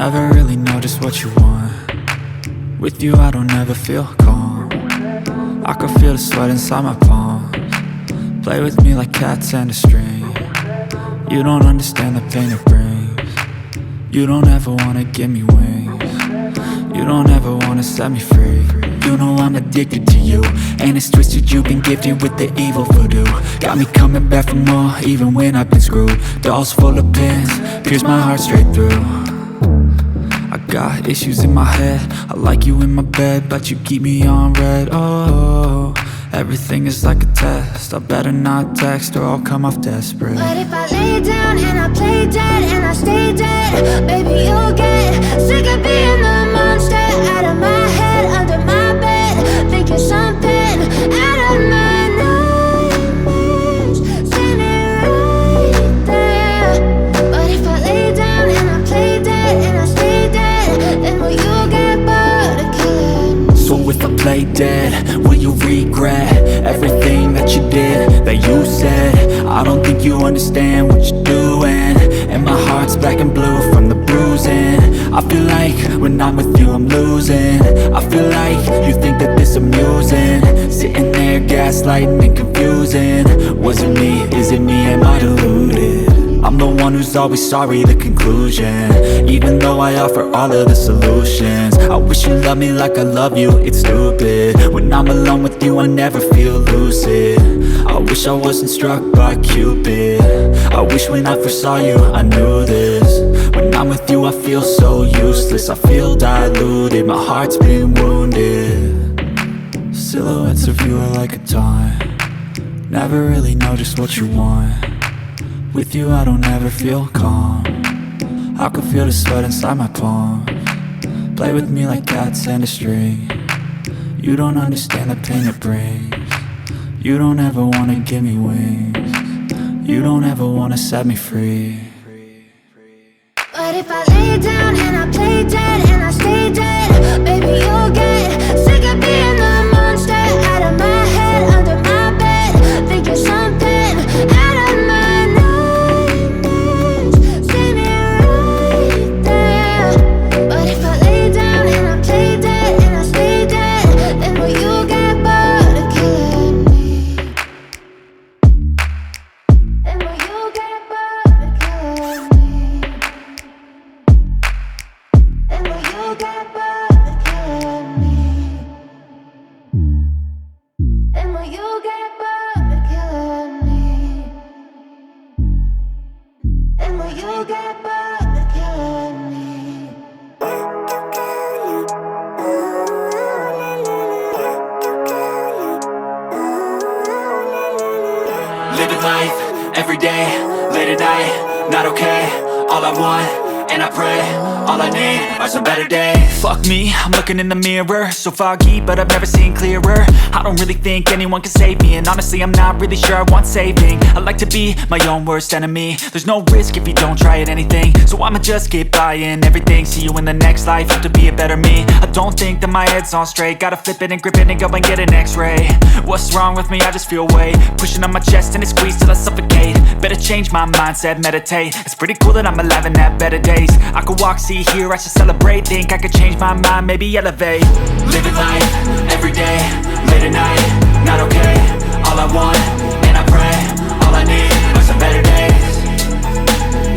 Never really know just what you want. With you I don't ever feel calm. I can feel the sweat inside my palms. Play with me like cats and a string. You don't understand the pain it brings. You don't ever wanna give me wings. You don't ever wanna set me free. You know I'm addicted to you, and it's twisted, you've been gifted with the evil voodoo. Got me coming back for more, even when I've been screwed. Dolls full of pins, pierce my heart straight through. I got issues in my head, I like you in my bed, but you keep me on red. Oh, everything is like a test, I better not text or I'll come off desperate. But if I lay down and I play dead and I stay dead, baby you'll get sick of being the monster out of my head, under my bed, thinking something out of my nightmares, standing right there. But if I lay down and I play dead and I stay dead, then will you get bored of killing me? So if I play dead, will you regret everything that you did, that you said? I don't think you understand what you're doing, and my heart's black and blue from the bruising. I feel like when I'm with you I'm losing. I feel like you think that this amusing, sitting there gaslighting and confusing. Was it me? Is it me? Am I deluded? I'm the one who's always sorry, the conclusion, even though I offer all of the solutions. I wish you loved me like I love you, it's stupid. When I'm alone with you I never feel lucid. I wish I wasn't struck by Cupid. I wish when I first saw you I knew this. When I'm with you I feel so useless, I feel diluted, my heart's been wounded. Silhouettes of you are like a taunt. Never really know just what you want. With you I don't ever feel calm. I can feel the sweat inside my palms. Play with me like cats and a string. You don't understand the pain it brings. You don't ever wanna give me wings. You don't ever wanna set me free. But if I lay down and I play dead and I stay dead, baby you'll get sick of being the monster out of my head, under my bed, thinking something out of my nightmares, standing right there. But if I lay down and I play dead and I stay dead, then will you get bored of killing me? Then will you get bored of killing me? And will you get bored of killing me? And will you get bored of killing me? And will you get bored of killing me? Living life, every day, late at night, not okay. All I want, and I pray, all I need are some better days. Fuck me, I'm looking in the mirror, so foggy, but I've never seen clearer. I don't really think anyone can save me, and honestly I'm not really sure I want saving. I like to be my own worst enemy. There's no risk if you don't try at anything, so I'ma just get buying everything. See you in the next life, have to be a better me. I don't think that my head's on straight, gotta flip it and grip it and go and get an x-ray. What's wrong with me? I just feel weight pushing on my chest and it squeezes till I suffocate. Better change my mindset, meditate. It's pretty cool that I'm alive and have better days. I could walk, see, hear, I should celebrate. Think I could change my mind, maybe elevate. Living life, every day, late at night, not okay. All I want, and I pray, all I need are some better days.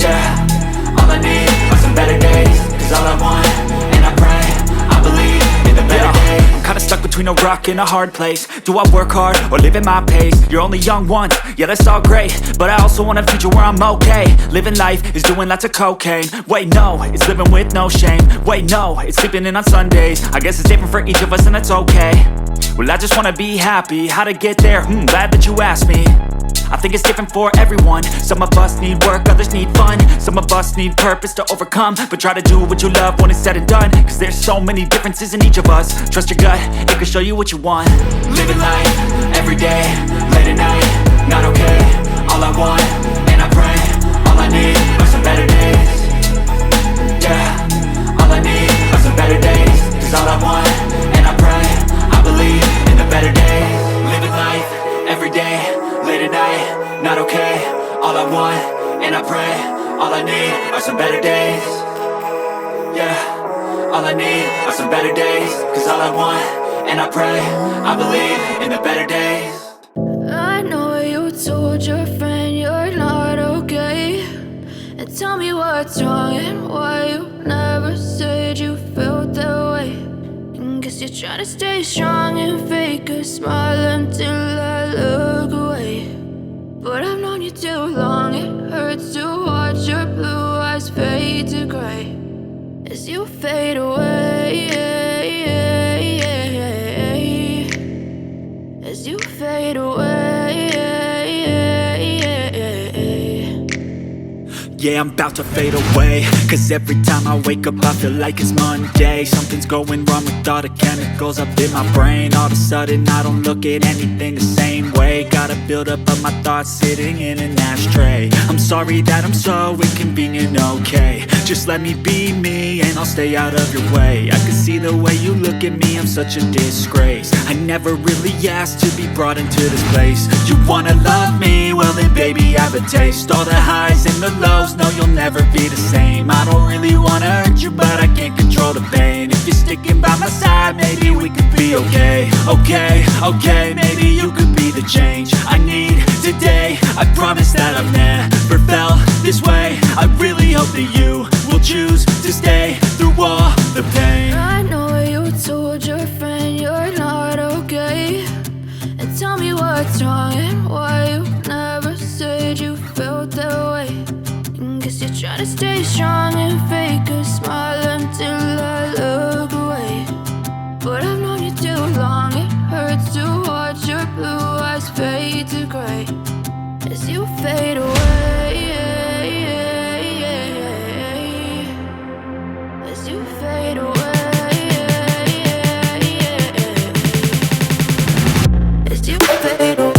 Yeah, all I need are some better days. Cause all I want, and I pray, I believe in the better days. I'm kinda stuck between a rock and a hard place. Do I work hard or live at my pace? You're only young once, yeah that's all great, but I also want a future where I'm okay. Living life is doing lots of cocaine. Wait no, it's living with no shame. Wait no, it's sleeping in on Sundays. I guess it's different for each of us and that's okay. Well I just wanna be happy, how to get there? Glad that you asked me. I think it's different for everyone. Some of us need work, others need fun. Some of us need purpose to overcome. But try to do what you love when it's said and done. Cause there's so many differences in each of us. Trust your gut, it can show you what you want. Living life, every day, late at night, not okay. All I want, and I pray, all I need are some better days. Yeah, all I need are some better days. Cause all I want, and I pray, I believe in the better days. Living life, every day, late at night, not okay. All I want, and I pray, all I need are some better days. Yeah. days, cause all I want, and I pray, I believe in the better days. I know you told your friend you're not okay, and tell me what's wrong and why you never said you felt that way. And guess you're trying to stay strong and fake a smile until I look away. But I've known you too long, it hurts to watch your blue eyes fade to gray as you fade away, as you fade away. Yeah, I'm about to fade away, cause every time I wake up I feel like it's Monday. Something's going wrong with all the chemicals up in my brain. All of a sudden I don't look at anything the same way. Gotta build up of my thoughts sitting in an ashtray. I'm sorry that I'm so inconvenient, okay. Just let me be me and I'll stay out of your way. I can see the way you look at me, I'm such a disgrace. I never really asked to be brought into this place. You wanna love me? Well then baby I have a taste. All the highs and the lows, no you'll never be the same. I don't really wanna hurt you but I can't control the pain. If you're sticking by my side maybe we could be okay. Okay, maybe you could be the change I need today. I promise that I've never felt this way. I really hope that you will choose to stay through all the pain. I know you told your friend you're not okay, and tell me what's wrong and why you never said you felt that way. And guess you're trying to stay strong and fake a smile until I look away. But I've known you too long, it hurts to watch your blue eyes fade to gray as you fade away, as you fade away, as you fade away.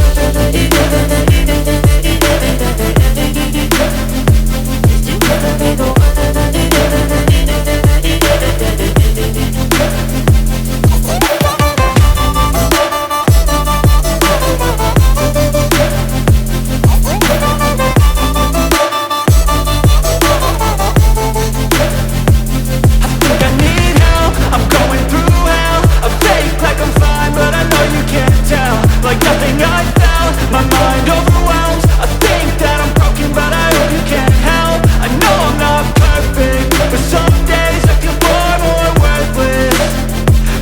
Like nothing I felt, my mind overwhelms. I think that I'm broken, but I hope you can't help. I know I'm not perfect, but some days I feel far more worthless.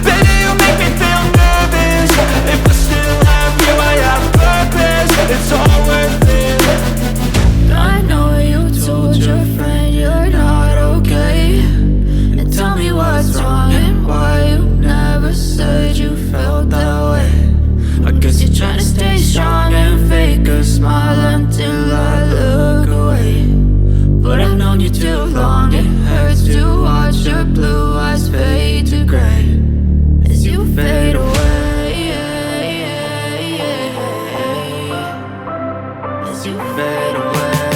Baby, you make me feel nervous. If I still have you, I have purpose. It's all worth it. I know you told your friend you're not okay, and tell me what's wrong and why you never said you felt that way. I guess you're trying to stay strong and fake a smile until I look away. But I've known you too long, it hurts to watch your blue eyes fade to gray as you fade away, as you fade away,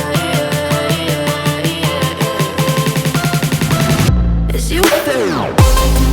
as you fade away.